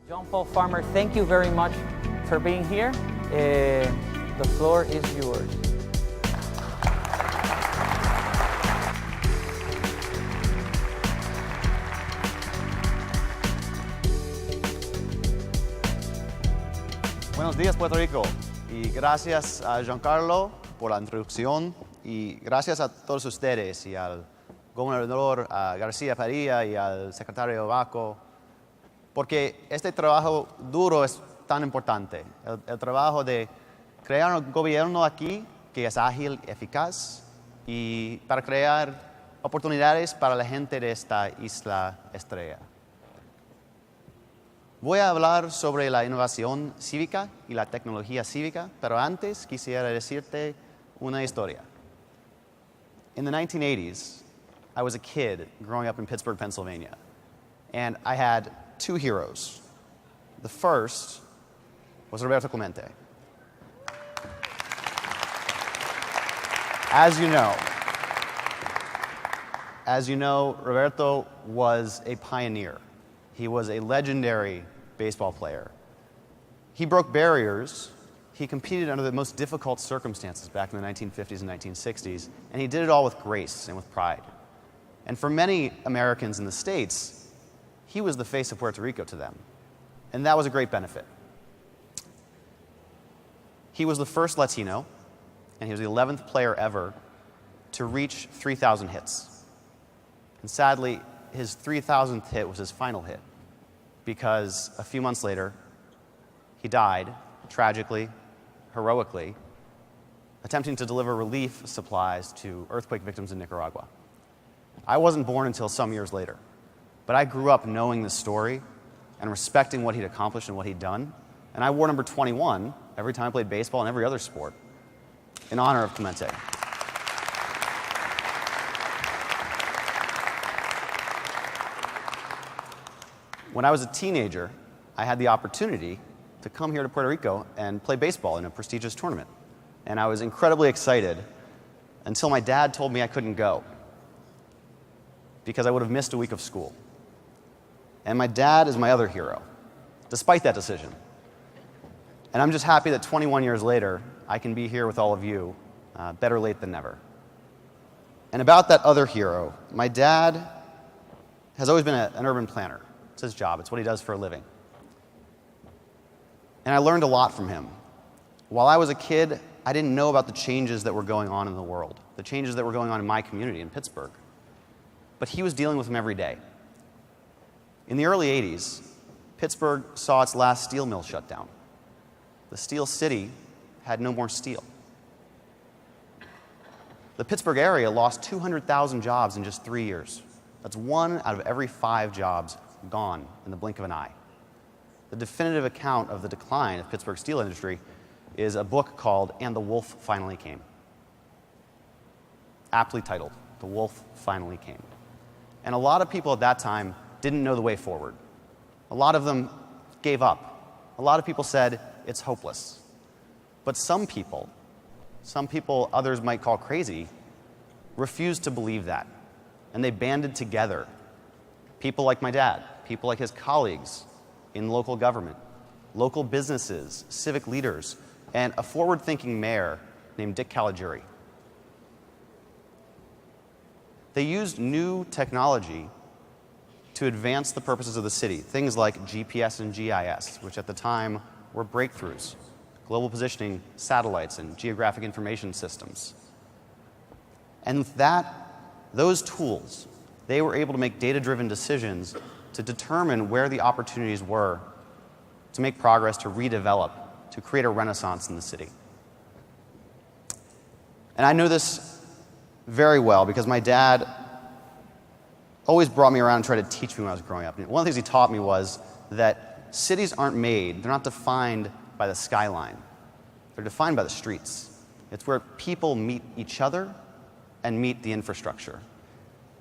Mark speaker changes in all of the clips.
Speaker 1: John Paul Farmer, thank you very much for being here. The floor is yours.
Speaker 2: Buenos días, Puerto Rico. Y gracias a Giancarlo por la introducción y gracias a todos ustedes y al gobernador García Padilla y al secretario Baco, porque este trabajo duro es tan importante. El trabajo de crear un gobierno aquí que es ágil, eficaz y para crear oportunidades para la gente de esta isla estrella. Voy a hablar sobre la innovación cívica y la tecnología cívica, pero antes quisiera decirte una historia. In the 1980s, I was a kid growing up in Pittsburgh, Pennsylvania, and I had two heroes. The first was Roberto Clemente. As you know, Roberto was a pioneer. He was a legendary baseball player. He broke barriers. He competed under the most difficult circumstances back in the 1950s and 1960s, and he did it all with grace and with pride. And for many Americans in the States, he was the face of Puerto Rico to them, and that was a great benefit. He was the first Latino, and he was the 11th player ever to reach 3,000 hits. And sadly, his 3,000th hit was his final hit, because a few months later, he died, tragically, heroically, attempting to deliver relief supplies to earthquake victims in Nicaragua. I wasn't born until some years later, but I grew up knowing this story and respecting what he'd accomplished and what he'd done, and I wore number 21 every time I played baseball and every other sport in honor of Clemente. When I was a teenager, I had the opportunity to come here to Puerto Rico and play baseball in a prestigious tournament. And I was incredibly excited until my dad told me I couldn't go because I would have missed a week of school. And my dad is my other hero, despite that decision. And I'm just happy that 21 years later, I can be here with all of you, better late than never. And about that other hero, my dad has always been an urban planner. It's his job. It's what he does for a living. And I learned a lot from him. While I was a kid, I didn't know about the changes that were going on in the world, the changes that were going on in my community in Pittsburgh. But he was dealing with them every day. In the early 80s, Pittsburgh saw its last steel mill shut down. The Steel City had no more steel. The Pittsburgh area lost 200,000 jobs in just 3 years. That's 1 out of every 5 jobs gone in the blink of an eye. The definitive account of the decline of Pittsburgh's steel industry is a book called And the Wolf Finally Came. Aptly titled, The Wolf Finally Came. And a lot of people at that time didn't know the way forward. A lot of them gave up. A lot of people said, it's hopeless. But some people others might call crazy, refused to believe that. And they banded together. People like my dad, people like his colleagues in local government, local businesses, civic leaders, and a forward-thinking mayor named Dick Caligiuri. They used new technology to advance the purposes of the city, things like GPS and GIS, which at the time were breakthroughs, global positioning satellites and geographic information systems. And with those tools, they were able to make data-driven decisions to determine where the opportunities were to make progress, to redevelop, to create a renaissance in the city. And I know this very well because my dad always brought me around and tried to teach me when I was growing up. And one of the things he taught me was that cities aren't made, they're not defined by the skyline. They're defined by the streets. It's where people meet each other and meet the infrastructure.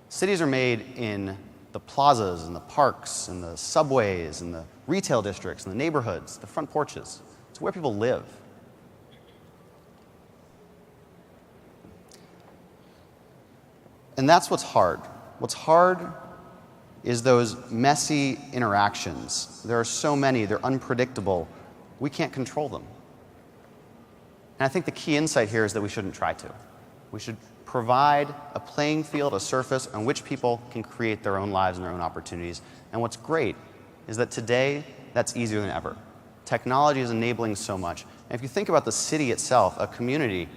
Speaker 2: Cities are made in the plazas and the parks and the subways and the retail districts and the neighborhoods, the front porches. It's where people live. And that's what's hard. What's hard is those messy interactions. There are so many, they're unpredictable. We can't control them. And I think the key insight here is that we shouldn't try to. We should provide a playing field, a surface on which people can create their own lives and their own opportunities. And what's great is that today, that's easier than ever. Technology is enabling so much. And if you think about the city itself, a community,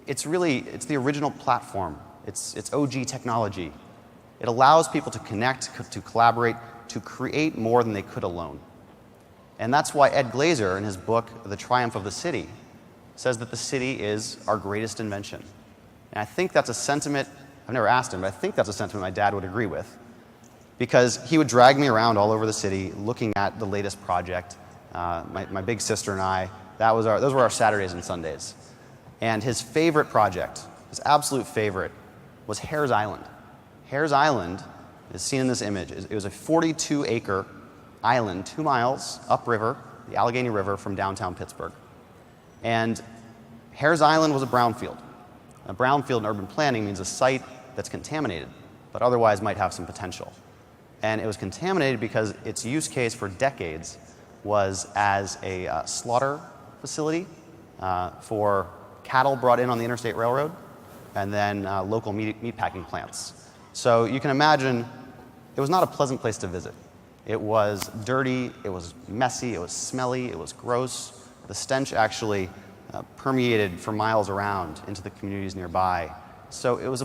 Speaker 2: it's the original platform. It's OG technology. It allows people to connect, to collaborate, to create more than they could alone. And that's why Ed Glazer, in his book, The Triumph of the City, says that the city is our greatest invention. And I think that's a sentiment, I've never asked him, but I think that's a sentiment my dad would agree with. Because he would drag me around all over the city looking at the latest project. My big sister and I, those were our Saturdays and Sundays. And his favorite project, his absolute favorite, was Hare's Island. Hare's Island is seen in this image. It was a 42-acre island 2 miles upriver, the Allegheny River, from downtown Pittsburgh. And Hare's Island was a brownfield. A brownfield in urban planning means a site that's contaminated, but otherwise might have some potential. And it was contaminated because its use case for decades was as a slaughter facility for cattle brought in on the Interstate Railroad, and then local meatpacking plants. So you can imagine it was not a pleasant place to visit. It was dirty, it was messy, it was smelly, it was gross. The stench actually permeated for miles around into the communities nearby. So it was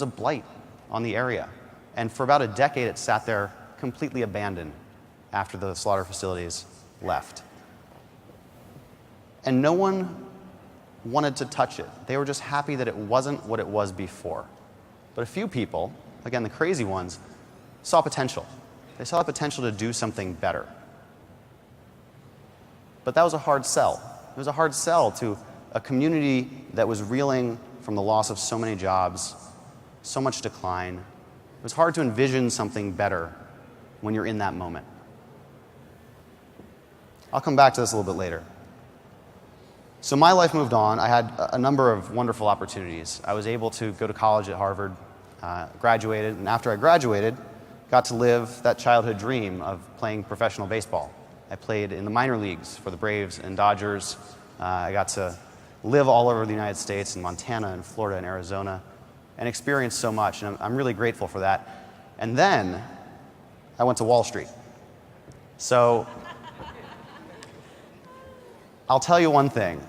Speaker 2: a blight on the area. And for about a decade, it sat there completely abandoned after the slaughter facilities left. And no one wanted to touch it. They were just happy that it wasn't what it was before. But a few people, again, the crazy ones, saw potential. They saw the potential to do something better. But that was a hard sell. It was a hard sell to a community that was reeling from the loss of so many jobs, so much decline. It was hard to envision something better when you're in that moment. I'll come back to this a little bit later. So my life moved on. I had a number of wonderful opportunities. I was able to go to college at Harvard, graduated, and after I graduated, got to live that childhood dream of playing professional baseball. I played in the minor leagues for the Braves and Dodgers. I got to live all over the United States, in Montana and Florida and Arizona, and experience so much, and I'm really grateful for that. And then I went to Wall Street. So I'll tell you one thing.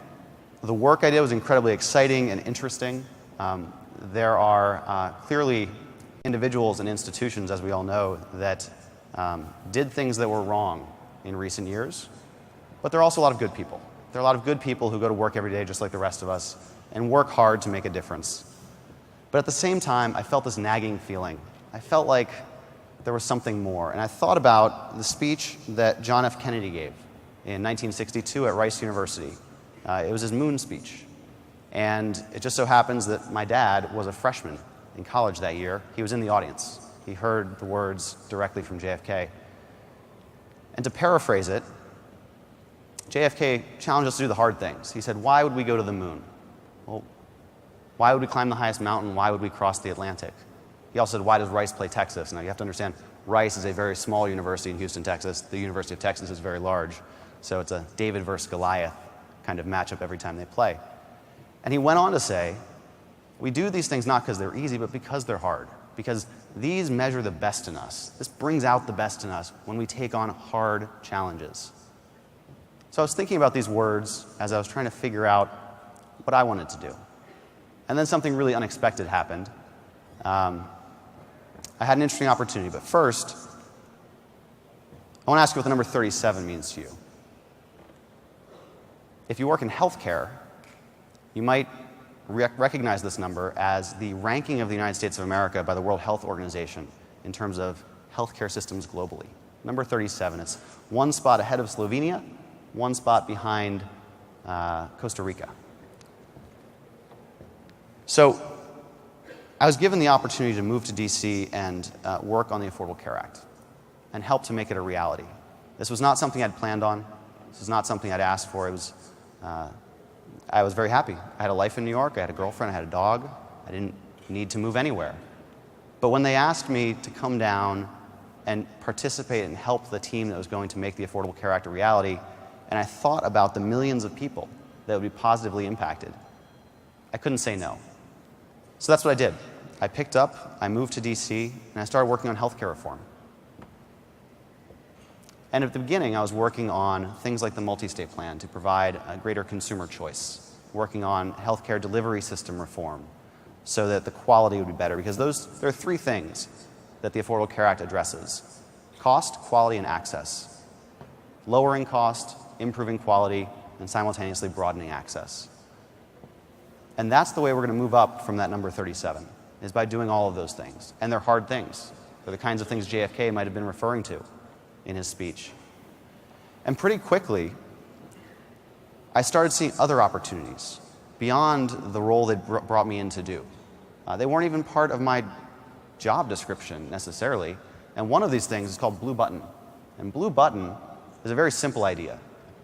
Speaker 2: The work I did was incredibly exciting and interesting. There are clearly individuals and institutions, as we all know, that did things that were wrong in recent years, but there are also a lot of good people. There are a lot of good people who go to work every day just like the rest of us and work hard to make a difference. But at the same time, I felt this nagging feeling. I felt like there was something more. And I thought about the speech that John F. Kennedy gave in 1962 at Rice University. It was his moon speech. And it just so happens that my dad was a freshman in college that year. He was in the audience. He heard the words directly from JFK. And to paraphrase it, JFK challenged us to do the hard things. He said, why would we go to the moon? Well, why would we climb the highest mountain? Why would we cross the Atlantic? He also said, why does Rice play Texas? Now, you have to understand, Rice is a very small university in Houston, Texas. The University of Texas is very large. So it's a David versus Goliath kind of matchup every time they play. And he went on to say, we do these things not because they're easy, but because they're hard. Because these measure the best in us. This brings out the best in us when we take on hard challenges. So I was thinking about these words as I was trying to figure out what I wanted to do. And then something really unexpected happened. I had an interesting opportunity, but first, I want to ask you what the number 37 means to you. If you work in healthcare, you might recognize this number as the ranking of the United States of America by the World Health Organization in terms of healthcare systems globally. Number 37. It's one spot ahead of Slovenia, one spot behind Costa Rica. So I was given the opportunity to move to DC and work on the Affordable Care Act and help to make it a reality. This was not something I'd planned on. This was not something I'd asked for. I was very happy. I had a life in New York. I had a girlfriend. I had a dog. I didn't need to move anywhere. But when they asked me to come down and participate and help the team that was going to make the Affordable Care Act a reality, and I thought about the millions of people that would be positively impacted, I couldn't say no. So that's what I did. I picked up, I moved to DC, and I started working on healthcare reform. And at the beginning, I was working on things like the multi-state plan to provide a greater consumer choice, working on healthcare delivery system reform so that the quality would be better, because there are three things that the Affordable Care Act addresses: cost, quality, and access. Lowering cost, improving quality, and simultaneously broadening access. And that's the way we're going to move up from that number 37, is by doing all of those things. And they're hard things. They're the kinds of things JFK might have been referring to in his speech. And pretty quickly, I started seeing other opportunities beyond the role they brought me in to do. They weren't even part of my job description necessarily. And one of these things is called Blue Button. And Blue Button is a very simple idea.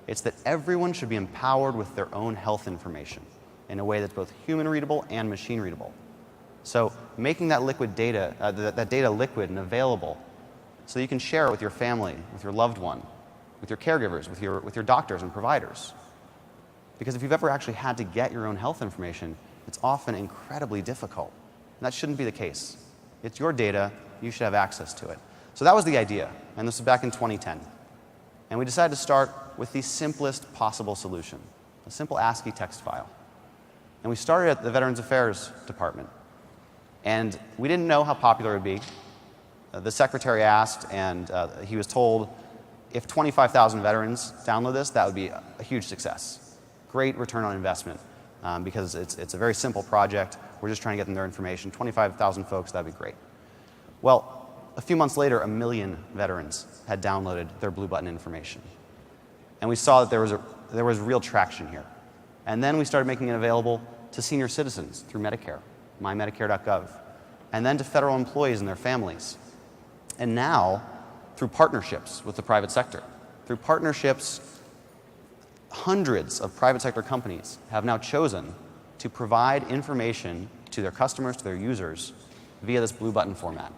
Speaker 2: It's that everyone should be empowered with their own health information in a way that's both human readable and machine readable. So making that liquid data, that data liquid and available, so you can share it with your family, with your loved one, with your caregivers, with your doctors and providers. Because if you've ever actually had to get your own health information, it's often incredibly difficult. And that shouldn't be the case. It's your data, you should have access to it. So that was the idea, and this was back in 2010. And we decided to start with the simplest possible solution, a simple ASCII text file. And we started at the Veterans Affairs Department. And we didn't know how popular it would be. The secretary asked, and he was told, if 25,000 veterans download this, that would be a huge success. Great return on investment, because it's a very simple project. We're just trying to get them their information. 25,000 folks, that would be great. Well, a few months later, 1 million veterans had downloaded their Blue Button information. And we saw that there was real traction here. And then we started making it available to senior citizens through Medicare, mymedicare.gov, and then to federal employees and their families. And now, through partnerships with the private sector. Through partnerships, hundreds of private sector companies have now chosen to provide information to their customers, to their users, via this Blue Button format.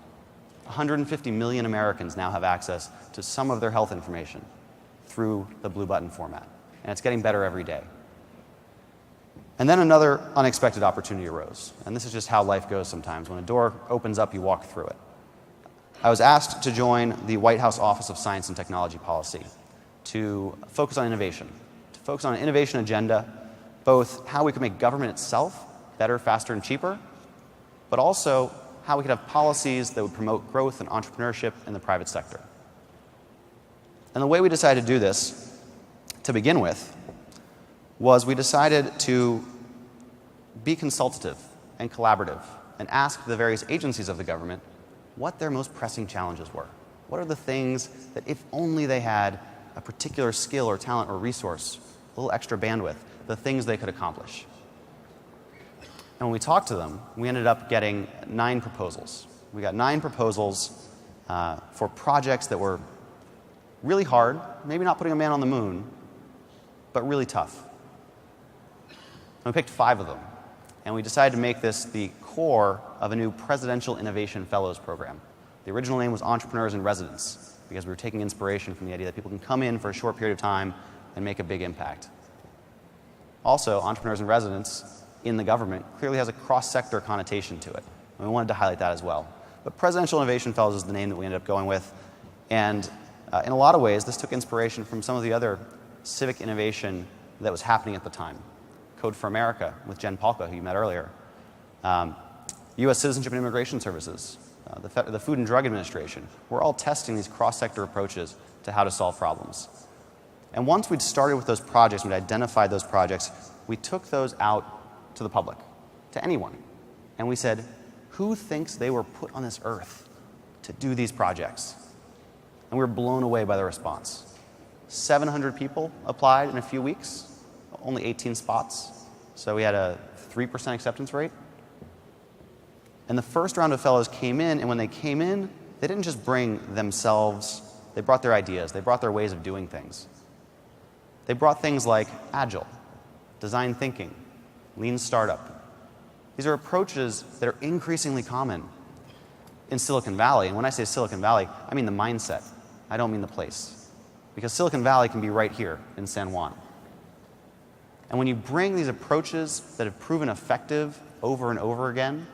Speaker 2: 150 million Americans now have access to some of their health information through the Blue Button format. And it's getting better every day. And then another unexpected opportunity arose. And this is just how life goes sometimes. When a door opens up, you walk through it. I was asked to join the White House Office of Science and Technology Policy to focus on innovation, to focus on an innovation agenda, both how we could make government itself better, faster, and cheaper, but also how we could have policies that would promote growth and entrepreneurship in the private sector. And the way we decided to do this, to begin with, was we decided to be consultative and collaborative and ask the various agencies of the government what their most pressing challenges were. What are the things that if only they had a particular skill or talent or resource, a little extra bandwidth, the things they could accomplish. And when we talked to them, we ended up getting 9 proposals. We got 9 proposals for projects that were really hard, maybe not putting a man on the moon, but really tough. And we picked 5 of them, and we decided to make this the core of a new Presidential Innovation Fellows program. The original name was Entrepreneurs in Residence, because we were taking inspiration from the idea that people can come in for a short period of time and make a big impact. Also, Entrepreneurs in Residence in the government clearly has a cross-sector connotation to it, and we wanted to highlight that as well. But Presidential Innovation Fellows is the name that we ended up going with, and in a lot of ways, this took inspiration from some of the other civic innovation that was happening at the time. Code for America with Jen Palka, who you met earlier. U.S. Citizenship and Immigration Services, the Food and Drug Administration. We're all testing these cross-sector approaches to how to solve problems. And once we'd started with those projects, we'd identified those projects, we took those out to the public, to anyone. And we said, who thinks they were put on this earth to do these projects? And we were blown away by the response. 700 people applied in a few weeks, only 18 spots. So we had a 3% acceptance rate. And the first round of fellows came in, and when they came in, they didn't just bring themselves, they brought their ideas, they brought their ways of doing things. They brought things like agile, design thinking, lean startup. These are approaches that are increasingly common in Silicon Valley. And when I say Silicon Valley, I mean the mindset. I don't mean the place. Because Silicon Valley can be right here in San Juan. And when you bring these approaches that have proven effective over and over again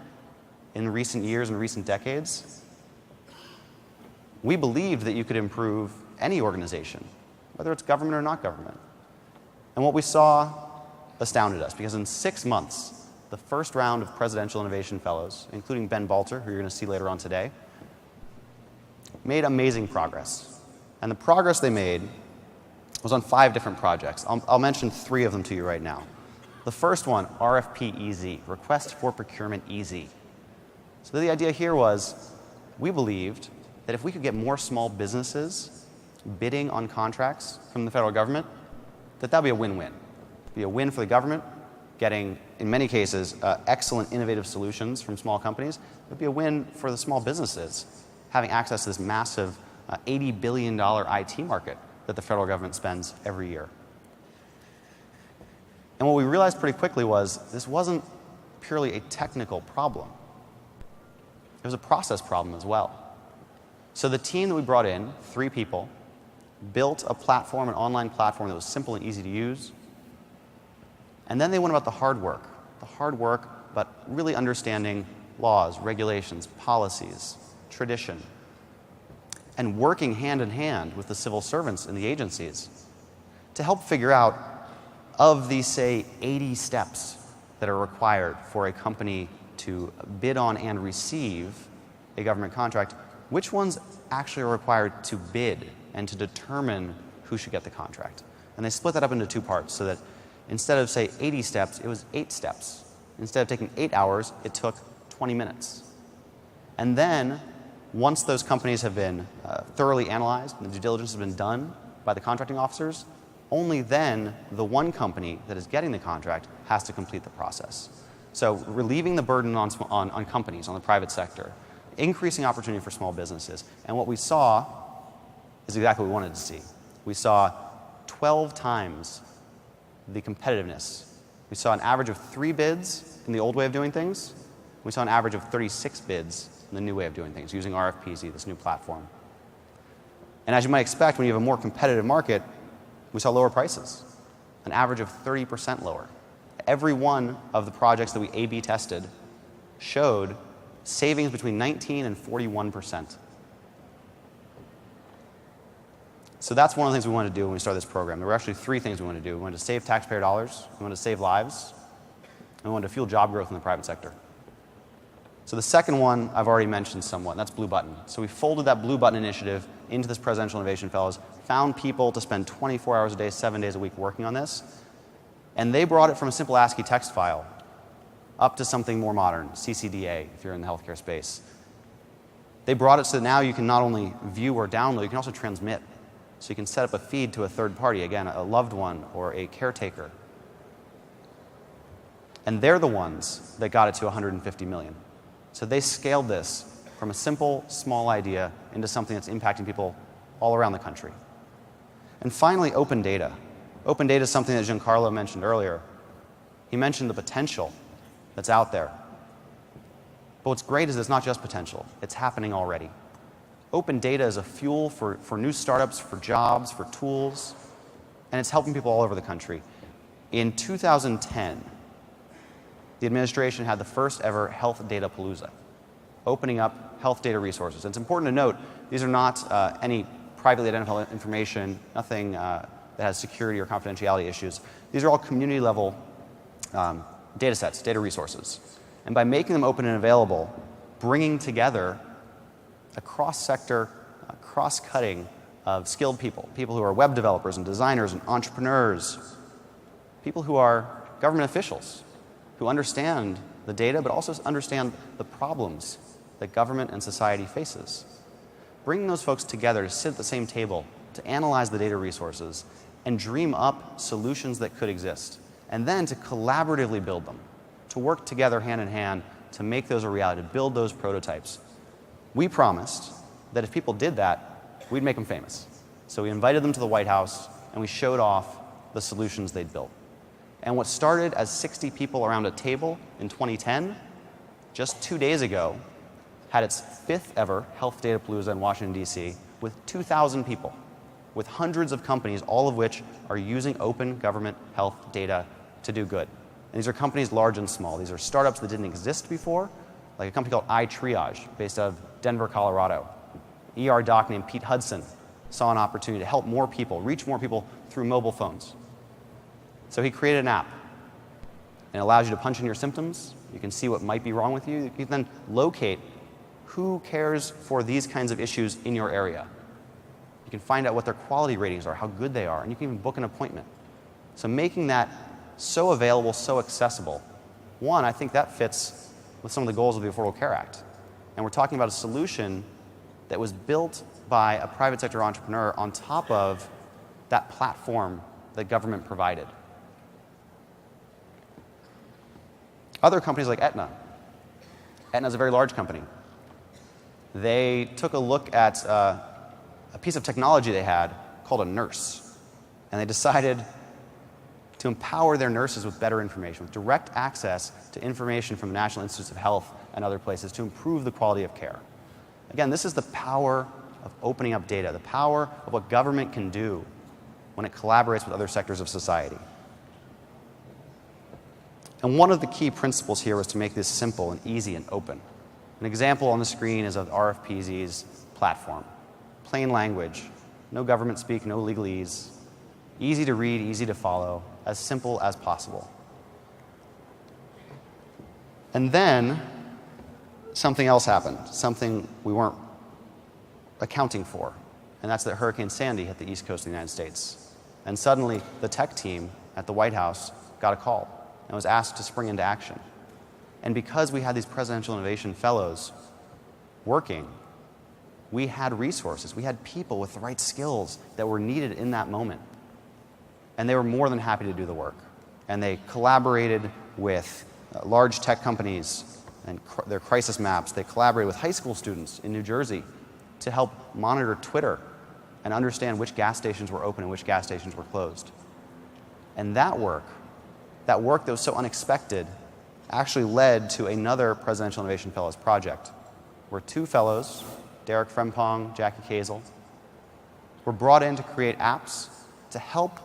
Speaker 2: in recent years and recent decades, we believed that you could improve any organization, whether it's government or not government. And what we saw astounded us, because in 6 months, the first round of Presidential Innovation Fellows, including Ben Balter, who you're going to see later on today, made amazing progress. And the progress they made was on 5 different projects. I'll mention 3 of them to you right now. The first one, RFP Easy, Request for Procurement Easy. So the idea here was, we believed that if we could get more small businesses bidding on contracts from the federal government, that would be a win-win. Be a win for the government, getting, in many cases, excellent innovative solutions from small companies. It would be a win for the small businesses, having access to this massive $80 billion IT market that the federal government spends every year. And what we realized pretty quickly was this wasn't purely a technical problem. It was a process problem as well. So the team that we brought in, 3 people, built a platform, an online platform that was simple and easy to use. And then they went about the hard work, but really understanding laws, regulations, policies, tradition, and working hand in hand with the civil servants in the agencies to help figure out, of these, say, 80 steps that are required for a company to bid on and receive a government contract, which ones actually are required to bid and to determine who should get the contract. And they split that up into 2 parts so that instead of, say, 80 steps, it was 8 steps. Instead of taking 8 hours, it took 20 minutes. And then, once those companies have been thoroughly analyzed and the due diligence has been done by the contracting officers, only then the one company that is getting the contract has to complete the process. So relieving the burden on companies, on the private sector, increasing opportunity for small businesses. And what we saw is exactly what we wanted to see. We saw 12 times the competitiveness. We saw an average of 3 bids in the old way of doing things. We saw an average of 36 bids in the new way of doing things, using RFPZ, this new platform. And as you might expect, when you have a more competitive market, we saw lower prices, an average of 30% lower. Every one of the projects that we A/B tested showed savings between 19 and 41%. So that's one of the things we wanted to do when we started this program. There were actually 3 things we wanted to do. We wanted to save taxpayer dollars, we wanted to save lives, and we wanted to fuel job growth in the private sector. So the second one I've already mentioned somewhat, and that's Blue Button. So we folded that Blue Button initiative into this Presidential Innovation Fellows, found people to spend 24 hours a day, 7 days a week working on this, and they brought it from a simple ASCII text file up to something more modern, CCDA, if you're in the healthcare space. They brought it so that now you can not only view or download, you can also transmit. So you can set up a feed to a third party, again, a loved one or a caretaker. And they're the ones that got it to 150 million. So they scaled this from a simple, small idea into something that's impacting people all around the country. And finally, open data. Open data is something that Giancarlo mentioned earlier. He mentioned the potential that's out there. But what's great is it's not just potential. It's happening already. Open data is a fuel for new startups, for jobs, for tools, and it's helping people all over the country. In 2010, the administration had the first ever Health Data Palooza, opening up health data resources. And it's important to note, these are not any privately identifiable information, nothing that has security or confidentiality issues. These are all community level data sets, data resources. And by making them open and available, bringing together a cross-sector, cross-cutting of skilled people, people who are web developers and designers and entrepreneurs, people who are government officials, who understand the data but also understand the problems that government and society faces. Bringing those folks together to sit at the same table, to analyze the data resources, and dream up solutions that could exist, and then to collaboratively build them, to work together hand in hand to make those a reality, to build those prototypes. We promised that if people did that, we'd make them famous. So we invited them to the White House, and we showed off the solutions they'd built. And what started as 60 people around a table in 2010, just 2 days ago, had its 5th ever Health Data Palooza in Washington, D.C. with 2,000 people, with hundreds of companies, all of which are using open government health data to do good. And these are companies large and small. These are startups that didn't exist before, like a company called iTriage, based out of Denver, Colorado. ER doc named Pete Hudson saw an opportunity to help more people, reach more people through mobile phones. So he created an app. And it allows you to punch in your symptoms. You can see what might be wrong with you. You can then locate who cares for these kinds of issues in your area. You can find out what their quality ratings are, how good they are, and you can even book an appointment. So making that so available, so accessible, one, I think that fits with some of the goals of the Affordable Care Act. And we're talking about a solution that was built by a private sector entrepreneur on top of that platform that government provided. Other companies like Aetna. Aetna is a very large company. They took a look at a piece of technology they had called a nurse. And they decided to empower their nurses with better information, with direct access to information from the National Institutes of Health and other places to improve the quality of care. Again, this is the power of opening up data, the power of what government can do when it collaborates with other sectors of society. And one of the key principles here was to make this simple and easy and open. An example on the screen is of RFPZ's platform. Plain language, no government speak, no legalese, easy to read, easy to follow, as simple as possible. And then something else happened, something we weren't accounting for, and that's that Hurricane Sandy hit the East Coast of the United States. And suddenly, the tech team at the White House got a call and was asked to spring into action. And because we had these Presidential Innovation Fellows working, we had resources, we had people with the right skills that were needed in that moment. And they were more than happy to do the work. And they collaborated with large tech companies and their crisis maps. They collaborated with high school students in New Jersey to help monitor Twitter and understand which gas stations were open and which gas stations were closed. And that work that was so unexpected actually led to another Presidential Innovation Fellows project, where 2 fellows, Derek Frempong, Jackie Kazel, were brought in to create apps to help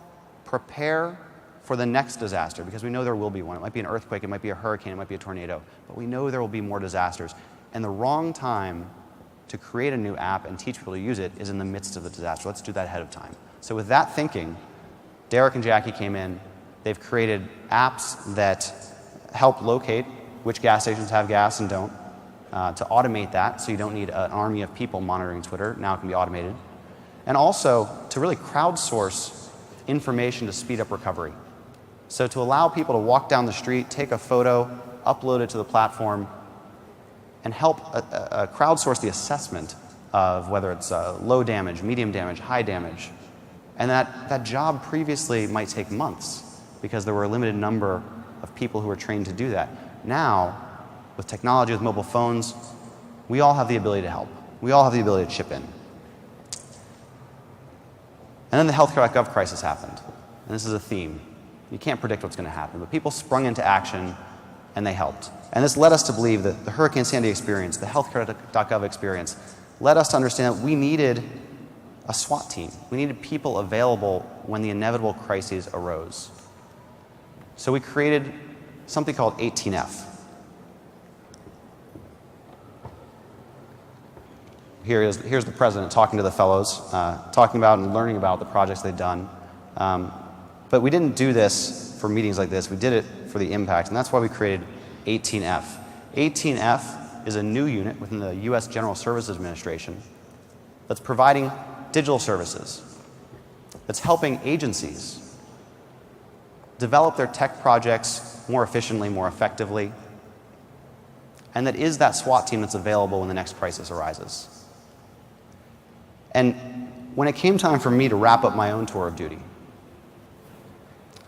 Speaker 2: prepare for the next disaster, because we know there will be one. It might be an earthquake, it might be a hurricane, it might be a tornado, but we know there will be more disasters. And the wrong time to create a new app and teach people to use it is in the midst of the disaster. Let's do that ahead of time. So with that thinking, Derek and Jackie came in. They've created apps that help locate which gas stations have gas and don't, to automate that so you don't need an army of people monitoring Twitter. Now it can be automated. And also to really crowdsource information to speed up recovery. So to allow people to walk down the street, take a photo, upload it to the platform, and help crowdsource the assessment of whether it's low damage, medium damage, high damage. And that job previously might take months because there were a limited number of people who were trained to do that. Now, with technology, with mobile phones, we all have the ability to help. We all have the ability to chip in. And then the healthcare.gov crisis happened. And this is a theme. You can't predict what's going to happen, but people sprung into action and they helped. And this led us to believe that the Hurricane Sandy experience, the healthcare.gov experience, led us to understand that we needed a SWAT team. We needed people available when the inevitable crises arose. So we created something called 18F. Here's the president talking to the fellows, talking about and learning about the projects they've done. But we didn't do this for meetings like this. We did it for the impact, and that's why we created 18F. 18F is a new unit within the U.S. General Services Administration that's providing digital services, that's helping agencies develop their tech projects more efficiently, more effectively, and that is that SWAT team that's available when the next crisis arises. And when it came time for me to wrap up my own tour of duty,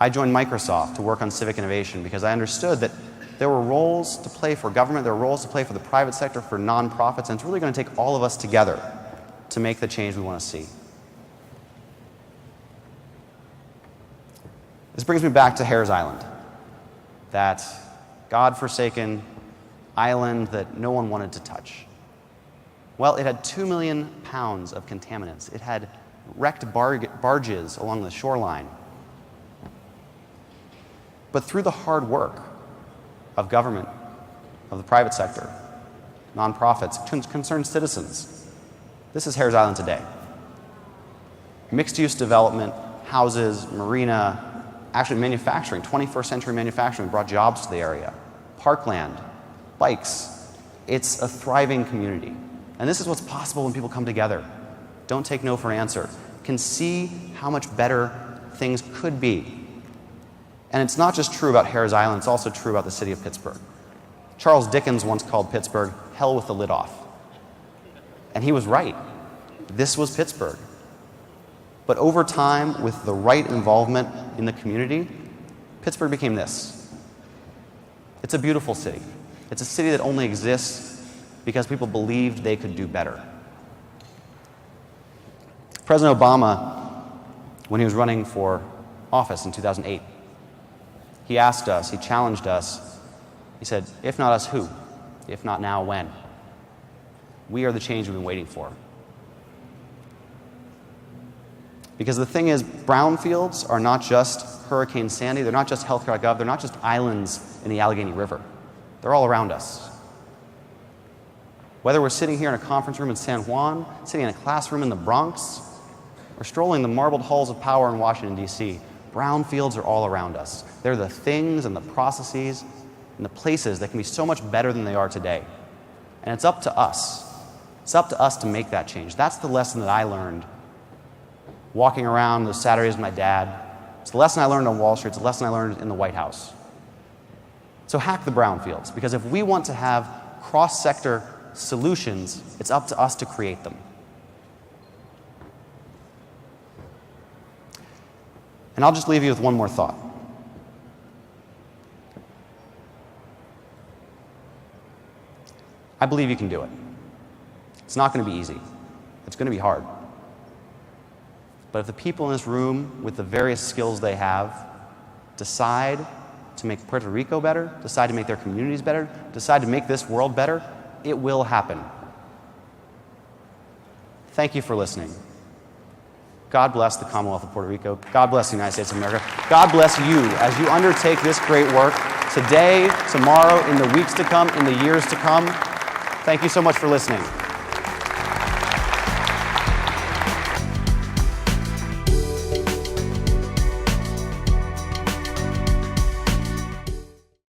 Speaker 2: I joined Microsoft to work on civic innovation because I understood that there were roles to play for government, there were roles to play for the private sector, for nonprofits, and it's really going to take all of us together to make the change we want to see. This brings me back to Harris Island, that God-forsaken island that no one wanted to touch. Well, it had 2 million pounds of contaminants. It had wrecked barges along the shoreline. But through the hard work of government, of the private sector, nonprofits, concerned citizens, this is Harris Island today. Mixed-use development, houses, marina, actually manufacturing, 21st century manufacturing brought jobs to the area. Parkland, bikes. It's a thriving community. And this is what's possible when people come together. Don't take no for an answer. Can see how much better things could be. And it's not just true about Harris Island, it's also true about the city of Pittsburgh. Charles Dickens once called Pittsburgh hell with the lid off. And he was right. This was Pittsburgh. But over time, with the right involvement in the community, Pittsburgh became this. It's a beautiful city. It's a city that only exists because people believed they could do better. President Obama, when he was running for office in 2008, he asked us, he challenged us, he said, if not us, who? If not now, when? We are the change we've been waiting for. Because the thing is, brownfields are not just Hurricane Sandy, they're not just healthcare.gov, they're not just islands in the Allegheny River. They're all around us. Whether we're sitting here in a conference room in San Juan, sitting in a classroom in the Bronx, or strolling the marbled halls of power in Washington, D.C., brownfields are all around us. They're the things and the processes and the places that can be so much better than they are today. And it's up to us. It's up to us to make that change. That's the lesson that I learned walking around those Saturdays with my dad. It's the lesson I learned on Wall Street. It's the lesson I learned in the White House. So hack the brownfields, because if we want to have cross-sector solutions, it's up to us to create them. And I'll just leave you with one more thought. I believe you can do it. It's not going to be easy. It's going to be hard. But if the people in this room, with the various skills they have, decide to make Puerto Rico better, decide to make their communities better, decide to make this world better, it will happen. Thank you for listening. God bless the Commonwealth of Puerto Rico. God bless the United States of America. God bless you as you undertake this great work today, tomorrow, in the weeks to come, in the years to come. Thank you so much for listening.